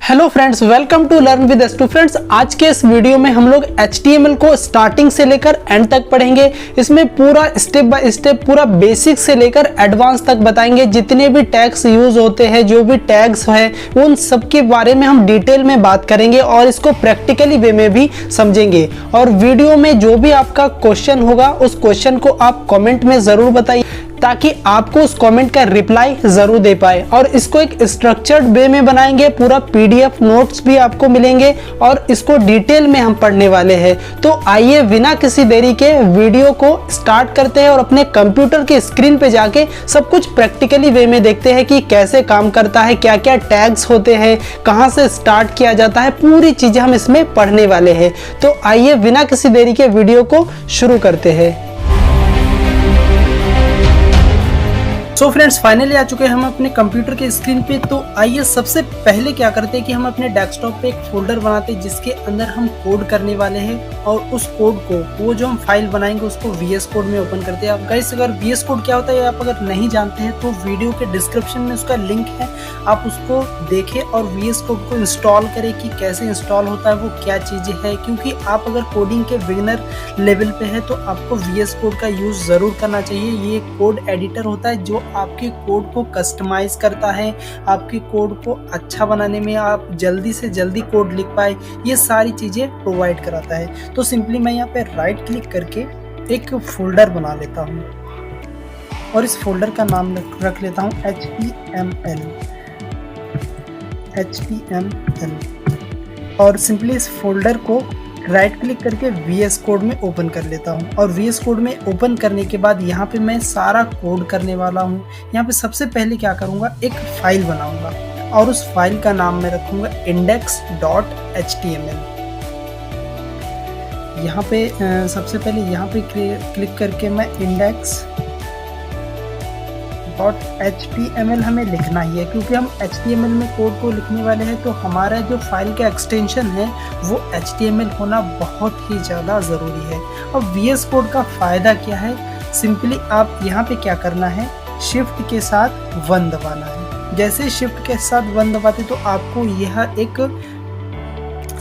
Hello friends, welcome to learn with S two. Friends, आज के इस वीडियो में हम लोग HTML को स्टार्टिंग से लेकर एंड तक पढ़ेंगे। इसमें पूरा स्टेप बाय स्टेप पूरा बेसिक से लेकर एडवांस तक बताएंगे। जितने भी टैग्स यूज होते हैं, जो भी टैग्स है, उन सब के बारे में हम डिटेल में बात करेंगे और इसको प्रैक्टिकली वे में भी समझेंगे। और वीडियो में जो भी आपका क्वेश्चन होगा, उस क्वेश्चन को आप कॉमेंट में जरूर बताइए ताकि आपको उस कमेंट का रिप्लाई जरूर दे पाए। और इसको एक स्ट्रक्चर्ड वे में बनाएंगे, पूरा PDF नोट्स भी आपको मिलेंगे और इसको डिटेल में हम पढ़ने वाले हैं। तो आइए बिना किसी देरी के वीडियो को स्टार्ट करते हैं और अपने कंप्यूटर के स्क्रीन पे जाके सब कुछ प्रैक्टिकली वे में देखते हैं कि कैसे काम करता है, क्या क्या टैग्स होते हैं, कहाँ से स्टार्ट किया जाता है, पूरी चीजें हम इसमें पढ़ने वाले हैं। तो आइए बिना किसी देरी के वीडियो को शुरू करते हैं। सो फ्रेंड्स, फाइनली आ चुके हैं हम अपने कंप्यूटर के स्क्रीन पे। तो आइए सबसे पहले क्या करते हैं कि हम अपने डेस्कटॉप पे एक फोल्डर बनाते हैं जिसके अंदर हम कोड करने वाले हैं। और उस कोड को, वो जो हम फाइल बनाएंगे, उसको VS कोड में ओपन करते हैं। आप गाइस, अगर VS कोड क्या होता है आप अगर नहीं जानते हैं तो वीडियो के डिस्क्रिप्शन में उसका लिंक है, आप उसको देखें और VS कोड को इंस्टॉल करें कि कैसे इंस्टॉल होता है, वो क्या चीज़ें है। क्योंकि आप अगर कोडिंग के बिगिनर लेवल पे है तो आपको VS कोड का यूज़ ज़रूर करना चाहिए। ये कोड एडिटर होता है जो आपके कोड को कस्टमाइज करता है, आपके कोड को अच्छा बनाने में, आप जल्दी से जल्दी कोड लिख पाए, ये सारी चीज़ें प्रोवाइड कराता है। तो सिंपली मैं यहाँ पे राइट क्लिक करके एक फोल्डर बना लेता हूँ और इस फोल्डर का नाम रख लेता हूँ HTML। और सिंपली इस फोल्डर को राइट क्लिक करके VS कोड में ओपन कर लेता हूँ। और VS कोड में ओपन करने के बाद यहाँ पे मैं सारा कोड करने वाला हूँ। यहाँ पे सबसे पहले क्या करूँगा, एक फाइल बनाऊँगा और उस फाइल का नाम मैं रखूँगा index.html। यहाँ पे सबसे पहले यहाँ पे क्लिक करके मैं index.html हमें लिखना ही है, क्योंकि हम HTML में कोड को लिखने वाले हैं। तो हमारा जो फाइल का एक्सटेंशन है वो HTML होना बहुत ही ज़्यादा ज़रूरी है। अब VS कोड का फ़ायदा क्या है, सिंपली आप यहाँ पे क्या करना है, शिफ्ट के साथ 1 दबाना है। जैसे शिफ्ट के साथ 1 दबाते तो आपको यह एक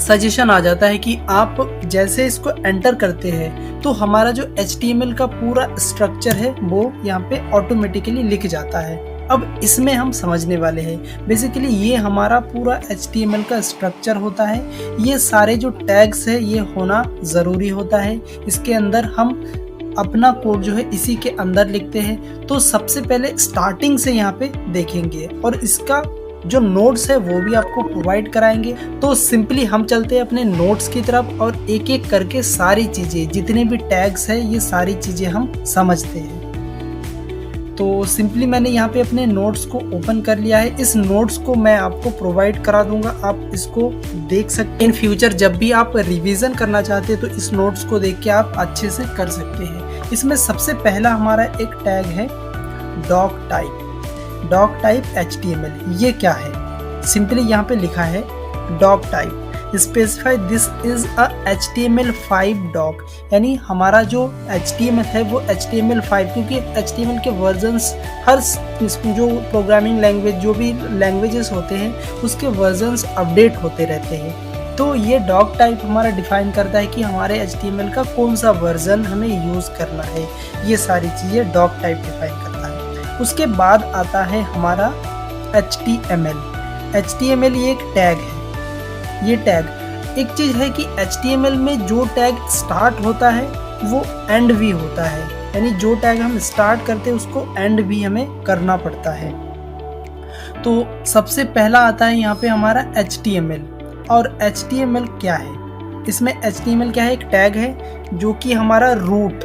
सजेशन आ जाता है कि आप जैसे इसको एंटर करते हैं तो हमारा जो HTML का पूरा स्ट्रक्चर है वो यहाँ पे ऑटोमेटिकली लिख जाता है। अब इसमें हम समझने वाले हैं। बेसिकली ये हमारा पूरा HTML का स्ट्रक्चर होता है। ये सारे जो टैग्स है ये होना ज़रूरी होता है। इसके अंदर हम अपना कोड जो है इसी के अंदर लिखते हैं। तो सबसे पहले स्टार्टिंग से यहाँ पे देखेंगे और इसका जो नोट्स है वो भी आपको प्रोवाइड कराएंगे। तो सिंपली हम चलते हैं अपने नोट्स की तरफ और एक एक करके सारी चीज़ें, जितने भी टैग्स है, ये सारी चीज़ें हम समझते हैं। तो सिंपली मैंने यहाँ पे अपने नोट्स को ओपन कर लिया है। इस नोट्स को मैं आपको प्रोवाइड करा दूंगा, आप इसको देख सकते हैं। इन फ्यूचर जब भी आप रिवीजन करना चाहते हैं तो इस नोट्स को देख के आप अच्छे से कर सकते हैं। इसमें सबसे पहला हमारा एक टैग है डॉक टाइप HTML। ये क्या है, सिंपली यहाँ पे लिखा है doc type specify this is a HTML5 doc, यानी हमारा जो HTML है वो HTML5, क्योंकि HTML के वर्जन्स हर जो प्रोग्रामिंग लैंग्वेज, जो भी लैंग्वेजेस होते हैं उसके वर्जन्स अपडेट होते रहते हैं। तो ये डॉक टाइप हमारा डिफाइन करता है कि हमारे HTML का कौन सा वर्जन हमें यूज़ करना है। ये सारी चीज़ें डॉक टाइप डिफाइन करता है। उसके बाद आता है हमारा HTML ये एक टैग है। ये टैग एक चीज़ है कि HTML में जो टैग स्टार्ट होता है वो एंड भी होता है, यानी जो टैग हम स्टार्ट करते हैं उसको एंड भी हमें करना पड़ता है। तो सबसे पहला आता है यहाँ पे हमारा HTML। और HTML क्या है, इसमें HTML क्या है, एक टैग है जो कि हमारा रूट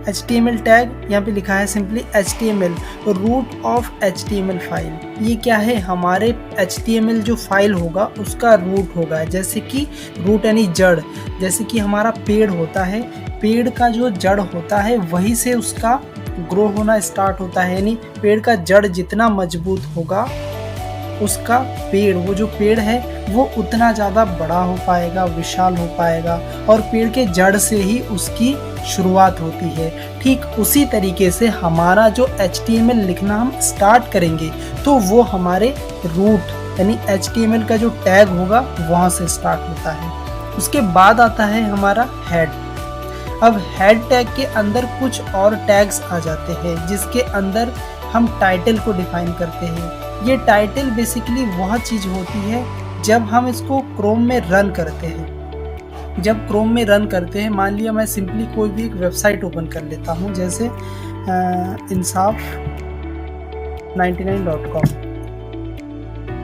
HTML टैग यहाँ पे लिखा है simply HTML root of HTML file. ये क्या है, हमारे HTML जो फाइल होगा उसका रूट होगा। जैसे कि रूट यानी जड़, जैसे कि हमारा पेड़ होता है, पेड़ का जो जड़ होता है वहीं से उसका ग्रो होना स्टार्ट होता है। यानी पेड़ का जड़ जितना मजबूत होगा उसका पेड़, वो जो पेड़ है वो उतना ज़्यादा बड़ा हो पाएगा, विशाल हो पाएगा। और पेड़ के जड़ से ही उसकी शुरुआत होती है। ठीक उसी तरीके से हमारा जो HTML लिखना हम स्टार्ट करेंगे तो वो हमारे रूट यानी HTML का जो टैग होगा वहाँ से स्टार्ट होता है। उसके बाद आता है हमारा हेड। अब हेड टैग के अंदर कुछ और टैग्स आ जाते हैं जिसके अंदर हम टाइटल को डिफाइन करते हैं। ये टाइटल बेसिकली वह चीज़ होती है जब हम इसको क्रोम में रन करते हैं। जब क्रोम में रन करते हैं, मान लिया मैं सिंपली कोई भी एक वेबसाइट ओपन कर लेता हूँ, जैसे insaf99.com।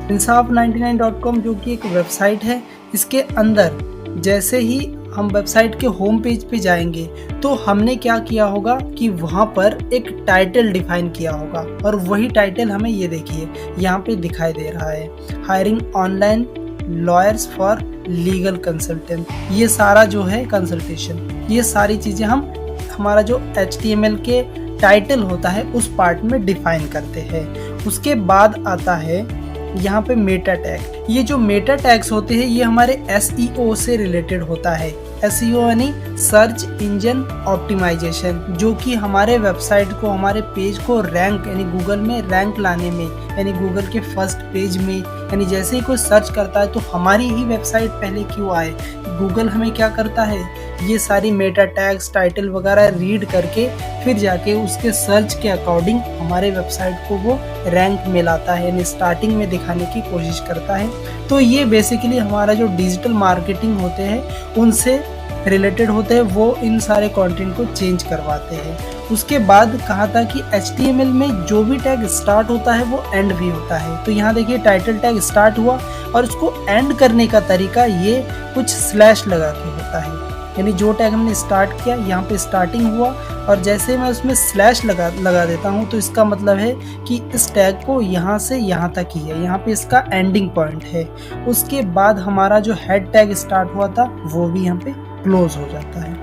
insaf99.com जो कि एक वेबसाइट है, इसके अंदर जैसे ही हम वेबसाइट के होम पेज पे जाएंगे तो हमने क्या किया होगा कि वहाँ पर एक टाइटल डिफाइन किया होगा, और वही टाइटल हमें ये देखिए यहाँ पे दिखाई दे रहा है, hiring online lawyers for legal consultant. ये सारा जो है कंसल्टेशन, ये सारी चीज़ें हम हमारा जो HTML के टाइटल होता है उस पार्ट में डिफाइन करते हैं। उसके बाद आता है यहाँ पे मेटा टैग। ये जो मेटा टैग्स होते हैं ये हमारे SEO से रिलेटेड होता है। SEO यानी सर्च इंजन ऑप्टिमाइजेशन, जो कि हमारे वेबसाइट को, हमारे पेज को रैंक यानी गूगल में रैंक लाने में, यानी गूगल के फर्स्ट पेज में, यानी जैसे ही कोई सर्च करता है तो हमारी ही वेबसाइट पहले क्यों आए, गूगल हमें क्या करता है, ये सारी मेटा टैग्स टाइटल वगैरह रीड करके फिर जाके उसके सर्च के अकॉर्डिंग हमारे वेबसाइट को वो रैंक में लाता है, यानी स्टार्टिंग में दिखाने की कोशिश करता है। तो ये बेसिकली हमारा जो डिजिटल मार्केटिंग होते हैं उनसे रिलेटेड होते हैं, वो इन सारे कंटेंट को चेंज करवाते हैं। उसके बाद कहा था कि HTML में जो भी टैग स्टार्ट होता है वो एंड भी होता है। तो यहाँ देखिए टाइटल टैग स्टार्ट हुआ और उसको एंड करने का तरीका ये कुछ स्लैश लगा के होता है, यानी जो टैग हमने स्टार्ट किया यहाँ पे स्टार्टिंग हुआ और जैसे मैं उसमें स्लैश लगा देता हूँ तो इसका मतलब है कि इस टैग को यहाँ से यहाँ तक ही है, यहाँ पे इसका एंडिंग पॉइंट है। उसके बाद हमारा जो हेड टैग स्टार्ट हुआ था वो भी यहाँ पे क्लोज हो जाता है।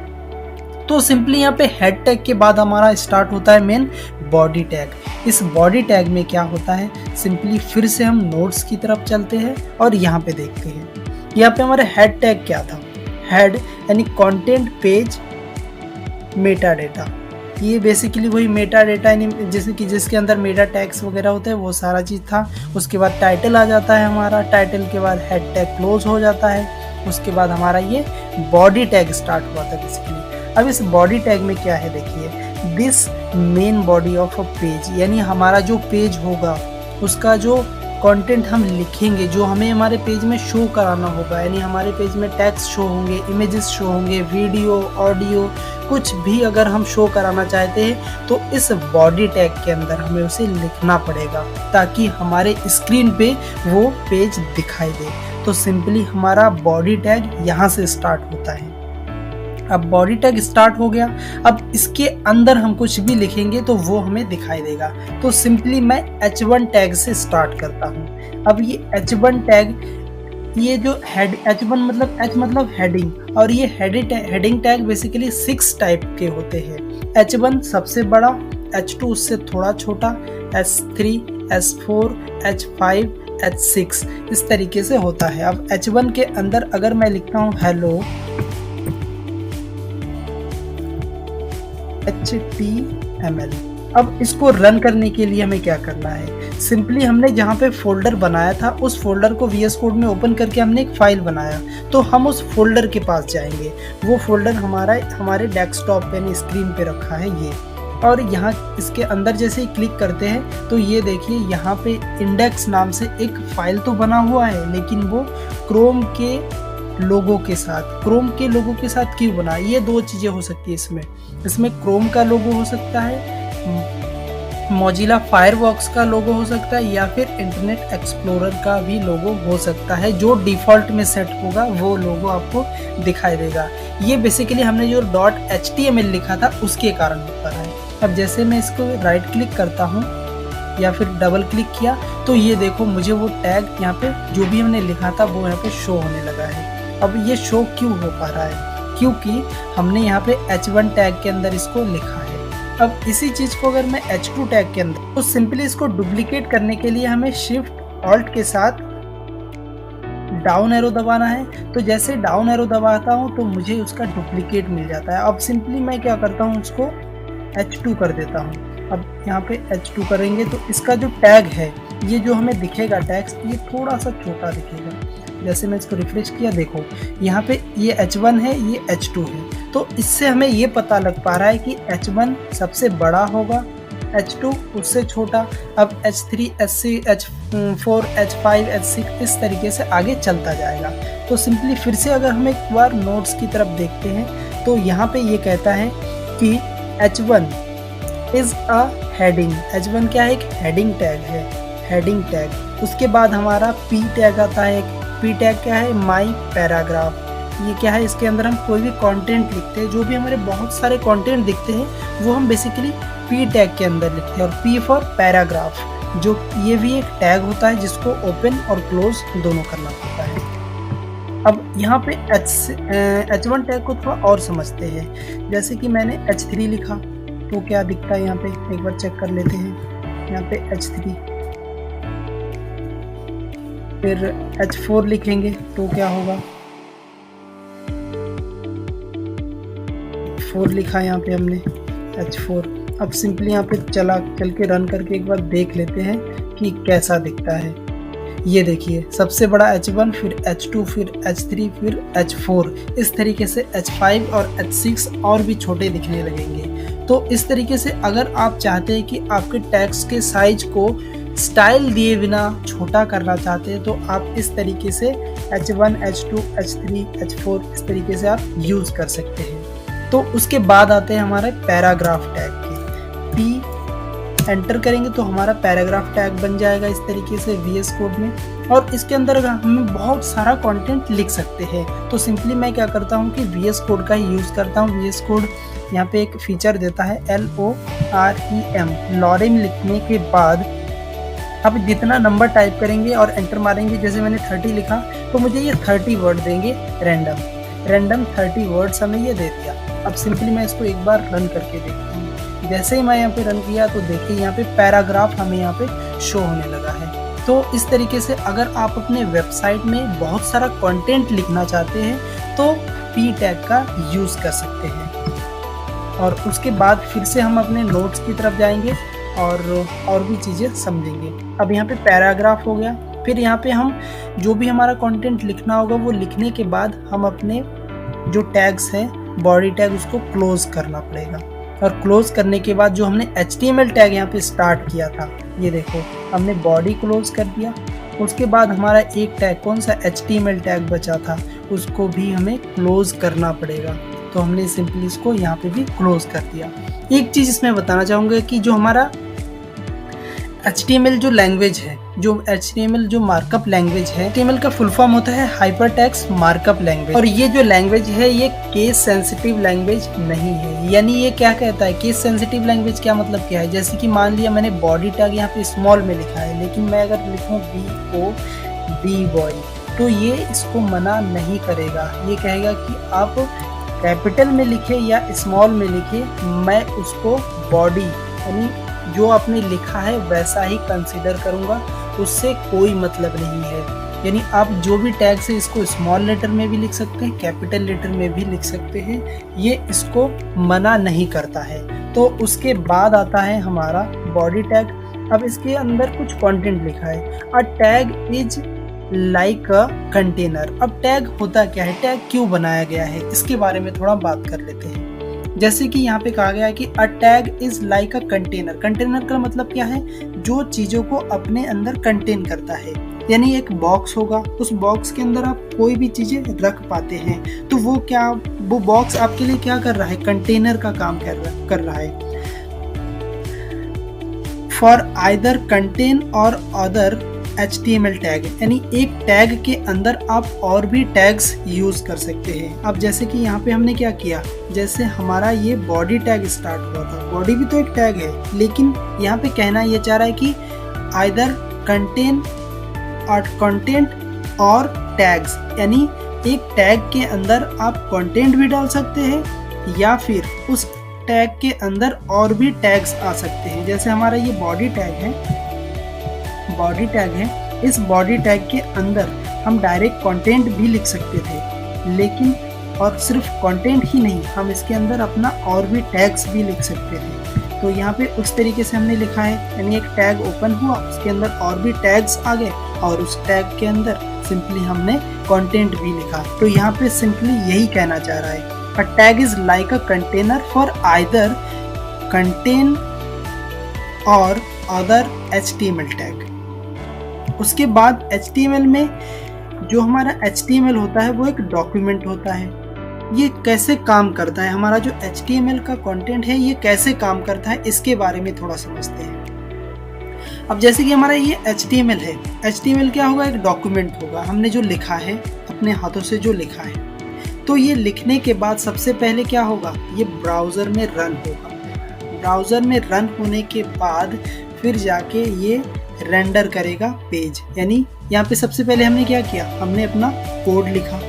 तो सिंपली यहाँ पे हेड टैग के बाद हमारा स्टार्ट होता है मेन बॉडी टैग। इस बॉडी टैग में क्या होता है, सिंपली फिर से हम नोट्स की तरफ चलते हैं और यहाँ पे देखते हैं। यहाँ पे हमारे हेड टैग क्या था, हेड यानी कंटेंट पेज मेटा डेटा। ये बेसिकली वही मेटा डेटा यानी जैसे कि जिसके अंदर मेटा टैग्स वगैरह होते हैं वो सारा चीज़ था। उसके बाद टाइटल आ जाता है हमारा, टाइटल के बाद हेड टैग क्लोज हो जाता है। उसके बाद हमारा ये बॉडी टैग स्टार्ट हुआ था बेसिकली। अब इस बॉडी टैग में क्या है देखिए, this main body of a page, यानी हमारा जो पेज होगा उसका जो कंटेंट हम लिखेंगे, जो हमें हमारे पेज में शो कराना होगा, यानी हमारे पेज में टेक्स्ट शो होंगे, इमेजेस शो होंगे, वीडियो ऑडियो कुछ भी अगर हम शो कराना चाहते हैं तो इस बॉडी टैग के अंदर हमें उसे लिखना पड़ेगा ताकि हमारे स्क्रीन पे वो पेज दिखाई दे। तो सिंपली हमारा बॉडी टैग यहाँ से स्टार्ट होता है। अब बॉडी टैग स्टार्ट हो गया, अब इसके अंदर हम कुछ भी लिखेंगे तो वो हमें दिखाई देगा। तो सिंपली मैं H1 टैग से स्टार्ट करता हूँ। अब ये H1 टैग, ये जो H1 मतलब H मतलब हेडिंग, और ये हेडिंग टैग बेसिकली 6 टाइप के होते हैं। H1 सबसे बड़ा, H2 उससे थोड़ा छोटा, S3, S4, H5, H6 इस तरीके से होता है। अब H1 के अंदर अगर मैं लिखता हूँ हेलो HTML, अब इसको रन करने के लिए हमें क्या करना है, सिंपली हमने जहाँ पे फोल्डर बनाया था उस फोल्डर को VS कोड में ओपन करके हमने एक फाइल बनाया, तो हम उस फोल्डर के पास जाएंगे। वो फोल्डर हमारे डेस्कटॉप पे यानी स्क्रीन पे रखा है ये, और यहाँ इसके अंदर जैसे ही क्लिक करते हैं तो ये देखिए यहाँ पे इंडेक्स नाम से एक फाइल तो बना हुआ है, लेकिन वो क्रोम के लोगो के साथ क्यों बना, ये दो चीज़ें हो सकती है इसमें क्रोम का लोगो हो सकता है, मोजिला फायरफॉक्स का लोगो हो सकता है, या फिर इंटरनेट एक्सप्लोरर का भी लोगो हो सकता है। जो डिफ़ॉल्ट में सेट होगा वो लोगो आपको दिखाई देगा। ये बेसिकली हमने जो .html लिखा था उसके कारण होता है। अब जैसे मैं इसको राइट क्लिक करता हूँ या फिर डबल क्लिक किया तो ये देखो मुझे वो टैग यहाँ पे जो भी हमने लिखा था वो यहाँ पे शो होने लगा है। अब ये शो क्यों हो पा रहा है, क्योंकि हमने यहाँ पे H1 टैग के अंदर इसको लिखा है। अब इसी चीज़ को अगर मैं H2 टैग के अंदर, तो सिंपली इसको डुप्लीकेट करने के लिए हमें शिफ्ट ऑल्ट के साथ डाउन एरो दबाना है। तो जैसे डाउन एरो दबाता हूँ तो मुझे उसका डुप्लीकेट मिल जाता है। अब सिंपली मैं क्या करता हूँ, उसको H2 कर देता हूँ। अब यहाँ पे H2 करेंगे तो इसका जो टैग है ये जो हमें दिखेगा टेक्स्ट ये थोड़ा सा छोटा दिखेगा। जैसे मैं इसको रिफ्रेश किया, देखो यहाँ पे ये H1 है, ये H2 है, तो इससे हमें ये पता लग पा रहा है कि H1 सबसे बड़ा होगा, H2 उससे छोटा, अब H3, H4, H5, H6 इस तरीके से आगे चलता जाएगा। तो सिंपली फिर से अगर हम एक बार नोट्स की तरफ देखते हैं तो यहाँ पे ये कहता है कि H1 is a heading. H1 क्या है? एक हेडिंग टैग है, हेडिंग टैग। उसके बाद हमारा P टैग आता है। P टैग क्या है? माई पैराग्राफ। ये क्या है? इसके अंदर हम कोई भी कंटेंट लिखते हैं, जो भी हमारे बहुत सारे कंटेंट दिखते हैं वो हम बेसिकली P टैग के अंदर लिखते हैं। और P फॉर पैराग्राफ, जो ये भी एक टैग होता है जिसको ओपन और क्लोज दोनों करना पड़ता है। अब यहाँ पे H1 टैग को थोड़ा और समझते हैं। जैसे कि मैंने H3 लिखा तो क्या दिखता है यहाँ पे, एक बार चेक कर लेते हैं। यहाँ पे H3, फिर H4 लिखेंगे तो क्या होगा, 4 लिखा यहाँ पे हमने, H4। अब सिंपली यहाँ पे चल के रन करके एक बार देख लेते हैं कि कैसा दिखता है। ये देखिए, सबसे बड़ा H1, फिर H2, फिर H3, फिर H4, इस तरीके से H5 और H6 और भी छोटे दिखने लगेंगे। तो इस तरीके से अगर आप चाहते हैं कि आपके टैग्स के साइज को स्टाइल दिए बिना छोटा करना चाहते हैं तो आप इस तरीके से H1, H2, H3, H4 इस तरीके से आप यूज़ कर सकते हैं। तो उसके बाद आते हैं हमारे पैराग्राफ टैग के। P एंटर करेंगे तो हमारा पैराग्राफ टैग बन जाएगा इस तरीके से VS कोड में। और इसके अंदर हम बहुत सारा कंटेंट लिख सकते हैं। तो सिंपली मैं क्या करता हूँ कि VS कोड का ही यूज़ करता हूँ। VS कोड यहाँ पे एक फीचर देता है LOREM, लॉरेम लिखने के बाद आप जितना नंबर टाइप करेंगे और एंटर मारेंगे, जैसे मैंने 30 लिखा तो मुझे ये 30 वर्ड देंगे रैंडम 30 वर्ड्स हमें ये दे दिया। अब सिंपली मैं इसको एक बार रन करके देखता हूँ। जैसे ही मैं यहाँ पे रन किया तो देखिए यहाँ पे पैराग्राफ हमें यहाँ पे शो होने लगा है। तो इस तरीके से अगर आप अपने वेबसाइट में बहुत सारा कंटेंट लिखना चाहते हैं तो P टैग का यूज़ कर सकते हैं। और उसके बाद फिर से हम अपने नोट्स की तरफ जाएंगे और भी चीज़ें समझेंगे। अब यहाँ पे पैराग्राफ हो गया। फिर यहाँ पे हम जो भी हमारा कंटेंट लिखना होगा वो लिखने के बाद हम अपने जो टैग्स हैं, बॉडी टैग, उसको क्लोज करना पड़ेगा। और क्लोज करने के बाद जो हमने HTML टैग यहाँ पे स्टार्ट किया था, ये देखो हमने बॉडी क्लोज कर दिया। उसके बाद हमारा एक टैग, कौन सा HTML टैग बचा था, उसको भी हमें क्लोज करना पड़ेगा। तो हमने सिंपली इसको यहाँ पे भी क्लोज कर दिया। एक चीज़ इसमें बताना चाहूँगा कि जो हमारा HTML जो लैंग्वेज है, जो HTML जो मार्कअप लैंग्वेज है, HTML का फुल फॉर्म होता है हाइपरटेक्स्ट मार्कअप लैंग्वेज। और ये जो लैंग्वेज है ये केस सेंसिटिव लैंग्वेज नहीं है। यानी ये क्या कहता है, केस सेंसिटिव लैंग्वेज क्या मतलब क्या है, जैसे कि मान लिया मैंने बॉडी टैग यहाँ पे स्मॉल में लिखा है, लेकिन मैं अगर लिखूँ BOD बॉय, तो ये इसको मना नहीं करेगा। ये कहेगा कि आप कैपिटल में लिखे या स्मॉल में लिखे, मैं उसको बॉडी यानी जो आपने लिखा है वैसा ही कंसीडर करूँगा, उससे कोई मतलब नहीं है। यानी आप जो भी टैग से इसको स्मॉल लेटर में भी लिख सकते हैं, कैपिटल लेटर में भी लिख सकते हैं, ये इसको मना नहीं करता है। तो उसके बाद आता है हमारा बॉडी टैग। अब इसके अंदर कुछ कंटेंट लिखा है, a tag is like a container. अब टैग होता क्या है, टैग क्यों बनाया गया है, इसके बारे में थोड़ा बात कर लेते हैं। जैसे कि यहाँ पे कहा गया है कि a tag is like a container. Container का मतलब क्या है, जो चीज़ों को अपने अंदर कंटेन करता है। यानी एक बॉक्स होगा, उस बॉक्स के अंदर आप कोई भी चीज़ें रख पाते हैं। तो वो बॉक्स आपके लिए क्या कर रहा है, कंटेनर का काम कर रहा है। फॉर आइदर कंटेन और अदर HTML टैग, यानी एक टैग के अंदर आप और भी टैग्स यूज़ कर सकते हैं। अब जैसे कि यहाँ पे हमने क्या किया, जैसे हमारा ये बॉडी टैग स्टार्ट हुआ था, बॉडी भी तो एक टैग है, लेकिन यहाँ पे कहना ये चाह रहा है कि आइदर कंटेंट और टैग्स, यानी एक टैग के अंदर आप कंटेंट भी डाल सकते हैं या फिर उस टैग के अंदर और भी टैग्स आ सकते हैं। जैसे हमारा ये बॉडी टैग है, इस बॉडी टैग के अंदर हम डायरेक्ट कंटेंट भी लिख सकते थे, लेकिन और सिर्फ कंटेंट ही नहीं, हम इसके अंदर अपना और भी टैग्स भी लिख सकते थे। तो यहाँ पे उस तरीके से हमने लिखा है, यानी एक टैग ओपन हुआ, उसके अंदर और भी टैग्स आ गए और उस टैग के अंदर सिंपली हमने कंटेंट भी लिखा। तो यहाँ पे सिंपली यही कहना चाह रहा है, a tag is like a container for either contain और अदर HTML टैग। उसके बाद HTML में जो हमारा HTML होता है वो एक डॉक्यूमेंट होता है। ये कैसे काम करता है, हमारा जो HTML का कंटेंट है ये कैसे काम करता है, इसके बारे में थोड़ा समझते हैं। अब जैसे कि हमारा ये HTML है, HTML क्या होगा, एक डॉक्यूमेंट होगा, हमने जो लिखा है अपने हाथों से जो लिखा है, तो ये लिखने के बाद सबसे पहले क्या होगा, ये ब्राउज़र में रन होगा। ब्राउज़र में रन होने के बाद फिर जाके ये रेंडर करेगा पेज, यानी यहाँ पे सबसे पहले हमने क्या किया, हमने अपना कोड लिखा।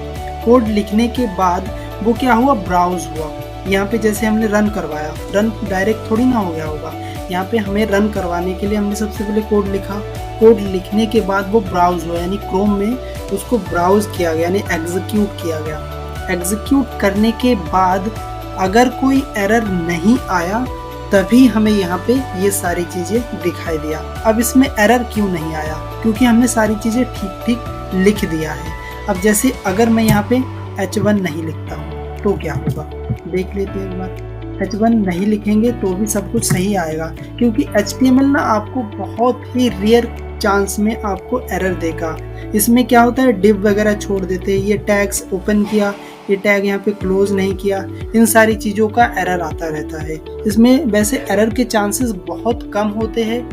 कोड लिखने के बाद वो क्या हुआ, ब्राउज हुआ। यहाँ पे जैसे हमने रन करवाया, रन डायरेक्ट थोड़ी ना हो गया होगा, यहाँ पे हमें रन करवाने के लिए हमने सबसे पहले कोड लिखा। कोड लिखने के बाद वो ब्राउज हुआ, यानी क्रोम में उसको ब्राउज किया गया, यानी एग्जीक्यूट किया गया। एग्जीक्यूट करने के बाद अगर कोई एरर नहीं आया तभी हमें यहाँ पे ये सारी चीज़ें दिखाई दिया। अब इसमें एरर क्यों नहीं आया, क्योंकि हमने सारी चीज़ें ठीक ठीक लिख दिया है। अब जैसे अगर मैं यहाँ पे H1 नहीं लिखता हूँ तो क्या होगा, देख लेते हैं एक बार। H1 नहीं लिखेंगे तो भी सब कुछ सही आएगा, क्योंकि HTML ना आपको बहुत ही रेयर चांस में आपको एरर देगा। इसमें क्या होता है, डिव वगैरह छोड़ देते हैं, ये टैग्स ओपन किया, ये टैग यहाँ पे क्लोज नहीं किया, इन सारी चीज़ों का एरर आता रहता है। इसमें वैसे एरर के चांसेस बहुत कम होते हैं।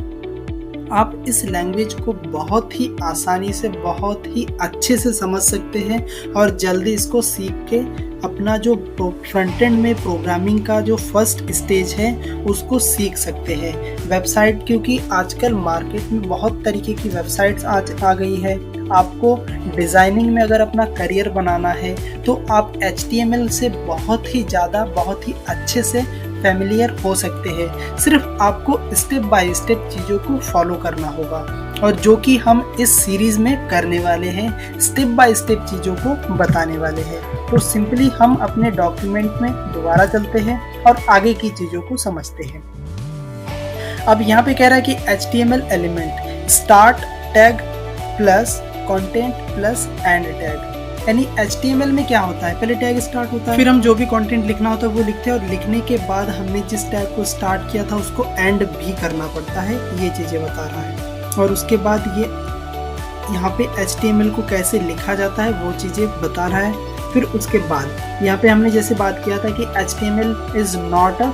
आप इस लैंग्वेज को बहुत ही आसानी से, बहुत ही अच्छे से समझ सकते हैं और जल्दी इसको सीख के अपना जो फ्रंट एंड में प्रोग्रामिंग का जो फर्स्ट स्टेज है उसको सीख सकते हैं। वेबसाइट, क्योंकि आजकल मार्केट में बहुत तरीके की वेबसाइट्स आज आ गई है। आपको डिज़ाइनिंग में अगर अपना करियर बनाना है तो आप HTML से बहुत ही ज़्यादा, बहुत ही अच्छे से फैमिलियर हो सकते हैं। सिर्फ आपको स्टेप बाय स्टेप चीज़ों को फॉलो करना होगा, और जो कि हम इस सीरीज़ में करने वाले हैं, स्टेप बाय स्टेप चीज़ों को बताने वाले हैं। तो सिंपली हम अपने डॉक्यूमेंट में दोबारा चलते हैं और आगे की चीज़ों को समझते हैं। अब यहाँ पे कह रहा है कि HTML element start tag plus content plus and tag, यानी HTML में क्या होता है, पहले टैग स्टार्ट होता है, फिर हम जो भी कंटेंट लिखना होता है वो लिखते हैं, और लिखने के बाद हमने जिस टैग को स्टार्ट किया था उसको एंड भी करना पड़ता है, ये चीज़ें बता रहा है। और उसके बाद ये यहाँ पे HTML को कैसे लिखा जाता है वो चीज़ें बता रहा है। फिर उसके बाद यहाँ पे हमने जैसे बात किया था कि HTML is not a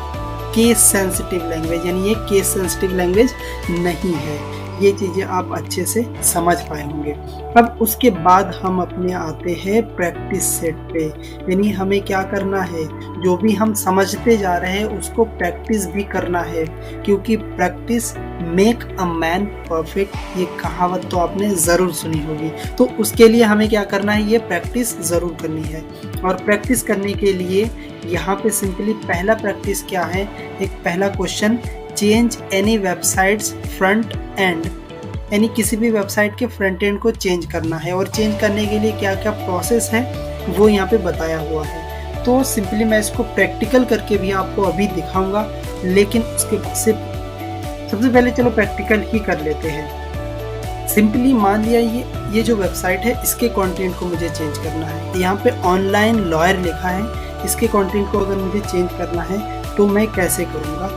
case sensitive language, यानी ये केस सेंसिटिव लैंग्वेज नहीं है। ये चीज़ें आप अच्छे से समझ पाए होंगे। अब उसके बाद हम अपने आते हैं प्रैक्टिस सेट पे, यानी हमें क्या करना है, जो भी हम समझते जा रहे हैं उसको प्रैक्टिस भी करना है, क्योंकि practice make a man perfect, ये कहावत तो आपने ज़रूर सुनी होगी। तो उसके लिए हमें क्या करना है, ये प्रैक्टिस ज़रूर करनी है। और प्रैक्टिस करने के लिए यहाँ पे सिंपली पहला प्रैक्टिस क्या है, एक पहला question, change any websites front end, यानी किसी भी वेबसाइट के फ्रंट एंड को चेंज करना है, और चेंज करने के लिए क्या क्या प्रोसेस है वो यहाँ पे बताया हुआ है। तो सिंपली मैं इसको प्रैक्टिकल करके भी आपको अभी दिखाऊंगा, लेकिन उसके सबसे पहले चलो प्रैक्टिकल ही कर लेते हैं। सिंपली मान लिया ये जो वेबसाइट है इसके कंटेंट को मुझे चेंज करना है। यहाँ पे ऑनलाइन लॉयर लिखा है, इसके कंटेंट को अगर मुझे चेंज करना है तो मैं कैसे करूँगा,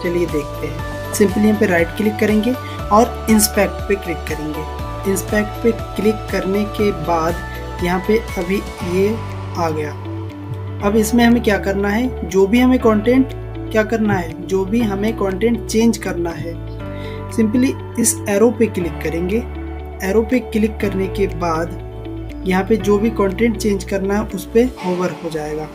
चलिए देखते हैं। सिंपली यहाँ पे राइट क्लिक करेंगे और इंस्पेक्ट पे क्लिक करेंगे। इंस्पेक्ट पे क्लिक करने के बाद यहाँ पे अभी ये आ गया। अब इसमें हमें क्या करना है, जो भी हमें कंटेंट क्या करना है, जो भी हमें कंटेंट चेंज करना है, सिंपली इस एरो पे क्लिक करेंगे। एरो पे क्लिक करने के बाद यहाँ पे जो भी कंटेंट चेंज करना है उस पर होवर हो जाएगा।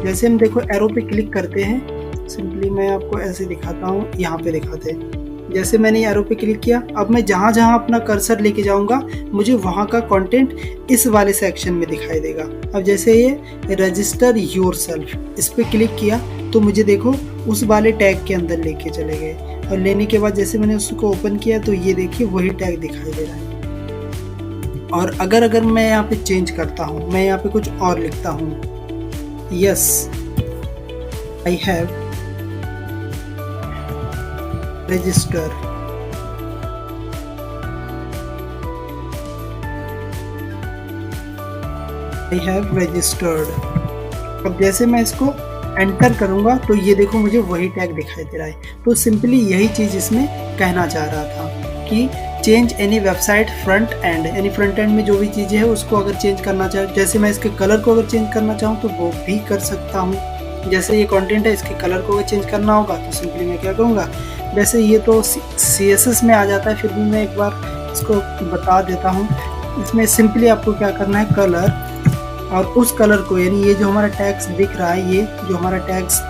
जैसे हम देखो एरो पे क्लिक करते हैं, सिंपली मैं आपको ऐसे दिखाता हूँ, यहाँ पे दिखाते हैं। जैसे मैंने एरो पे क्लिक किया, अब मैं जहाँ जहाँ अपना कर्सर लेके जाऊँगा मुझे वहाँ का कंटेंट इस वाले सेक्शन में दिखाई देगा। अब जैसे ये रजिस्टर योरसेल्फ, इस पर क्लिक किया तो मुझे देखो उस वाले टैग के अंदर लेके चले गए, और लेने के बाद जैसे मैंने उसको ओपन किया तो ये देखिए वही टैग दिखाई दे रहा है। और अगर मैं यहाँ पे चेंज करता हूँ, मैं यहाँ पे कुछ और लिखता हूँ, yes I have register. I have registered. अब जैसे मैं इसको एंटर करूंगा तो ये देखो मुझे वही टैग दिखाई दे रहा है। तो सिंपली यही चीज इसमें कहना चाह रहा था कि change any website front end, यानी फ्रंट एंड में जो भी चीज़ें हैं उसको अगर चेंज करना चाहे, जैसे मैं इसके कलर को अगर चेंज करना चाहूँ तो वो भी कर सकता हूँ। जैसे ये कंटेंट है, इसके कलर को अगर चेंज करना होगा तो सिंपली मैं क्या करूँगा, जैसे ये तो CSS में आ जाता है, फिर भी मैं एक बार इसको बता देता हूँ। इसमें सिंपली आपको क्या करना है, कलर, और उस कलर को, यानी ये जो हमारा टैक्स दिख रहा है, ये जो हमारा टैक्स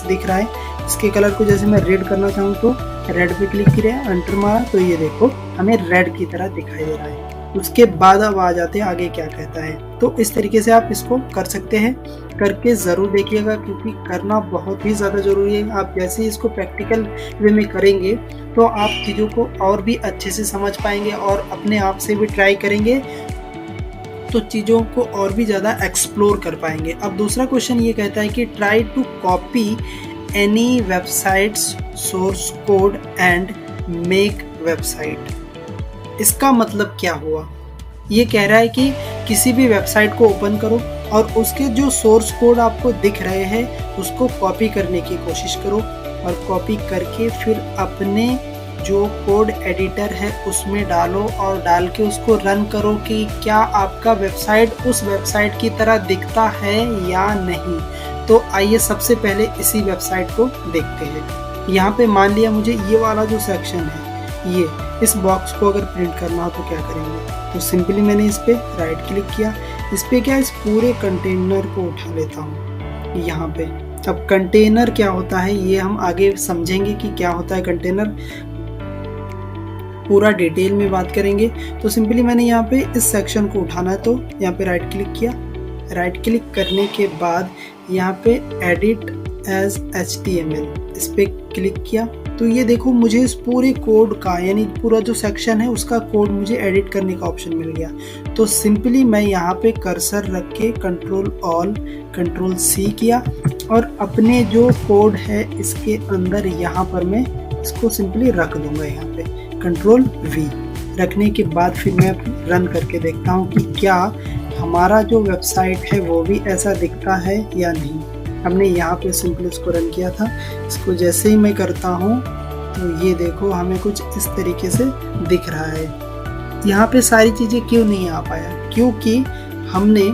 दिख रहा है, इसके कलर को जैसे मैं रेड करना चाहूँ तो रेड पे क्लिक किया, एंटर मारा तो ये देखो हमें रेड की तरह दिखाई दे रहा है। उसके बाद अब आ जाते हैं आगे क्या कहता है। तो इस तरीके से आप इसको कर सकते हैं, करके ज़रूर देखिएगा, क्योंकि करना बहुत ही ज़्यादा ज़रूरी है। आप जैसे ही इसको प्रैक्टिकल वे में करेंगे तो आप चीज़ों को और भी अच्छे से समझ पाएंगे और अपने आप से भी ट्राई करेंगे तो चीज़ों को और भी ज़्यादा एक्सप्लोर कर पाएंगे। अब दूसरा क्वेश्चन ये कहता है कि try to copy any websites source code and make website. इसका मतलब क्या हुआ, ये कह रहा है कि किसी भी वेबसाइट को ओपन करो और उसके जो सोर्स कोड आपको दिख रहे हैं उसको कॉपी करने की कोशिश करो, और कॉपी करके फिर अपने जो कोड एडिटर है उसमें डालो और डाल के उसको रन करो कि क्या आपका वेबसाइट उस वेबसाइट की तरह दिखता है या नहीं। तो आइए सबसे पहले इसी वेबसाइट को देखते हैं। यहाँ पे मान लिया मुझे ये वाला जो सेक्शन है, ये इस बॉक्स को अगर प्रिंट करना हो तो क्या करेंगे, तो सिंपली मैंने इस पर राइट क्लिक किया, इस पर क्या इस पूरे कंटेनर को उठा लेता हूँ यहाँ पे। अब कंटेनर क्या होता है ये हम आगे समझेंगे कि क्या होता है कंटेनर, पूरा डिटेल में बात करेंगे। तो सिंपली मैंने यहाँ पे इस सेक्शन को उठाना है तो यहाँ पे राइट क्लिक किया, राइट क्लिक करने के बाद यहाँ पे एडिट एज HTML इस पे क्लिक किया तो ये देखो मुझे इस पूरे कोड का, यानी पूरा जो सेक्शन है उसका कोड मुझे एडिट करने का ऑप्शन मिल गया। तो सिंपली मैं यहाँ पे कर्सर रख के Ctrl+C किया और अपने जो कोड है इसके अंदर यहाँ पर मैं इसको सिंपली रख दूंगा। यहाँ पे Ctrl+V रखने के बाद फिर मैं रन करके देखता हूँ कि क्या हमारा जो वेबसाइट है वो भी ऐसा दिखता है या नहीं। हमने यहाँ पे सिंपली इसको रन किया था, इसको जैसे ही मैं करता हूँ तो ये देखो हमें कुछ इस तरीके से दिख रहा है। यहाँ पे सारी चीज़ें क्यों नहीं आ पाया, क्योंकि हमने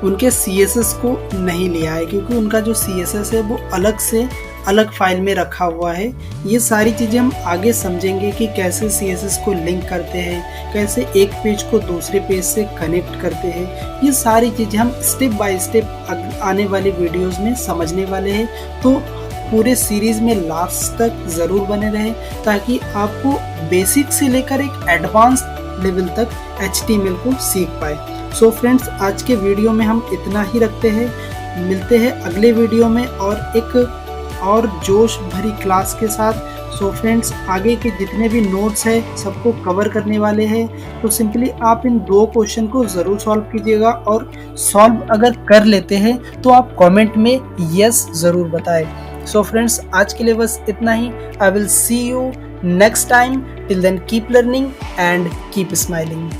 उनके CSS को नहीं लिया है, क्योंकि उनका जो CSS है वो अलग से अलग फाइल में रखा हुआ है। ये सारी चीज़ें हम आगे समझेंगे कि कैसे CSS को लिंक करते हैं, कैसे एक पेज को दूसरे पेज से कनेक्ट करते हैं। ये सारी चीज़ें हम स्टेप बाय स्टेप आने वाले वीडियोस में समझने वाले हैं। तो पूरे सीरीज़ में लास्ट तक ज़रूर बने रहें ताकि आपको बेसिक से लेकर एक एडवांस लेवल तक HTML को सीख पाए। सो फ्रेंड्स, आज के वीडियो में हम इतना ही रखते हैं। मिलते हैं अगले वीडियो में और एक और जोश भरी क्लास के साथ। सो फ्रेंड्स, आगे के जितने भी नोट्स हैं सबको कवर करने वाले हैं। तो सिंपली आप इन 2 क्वेश्चन को ज़रूर सॉल्व कीजिएगा, और सॉल्व अगर कर लेते हैं तो आप कमेंट में यस ज़रूर बताएं। सो फ्रेंड्स, आज के लिए बस इतना ही। I will see you next time. Till then keep learning and keep smiling.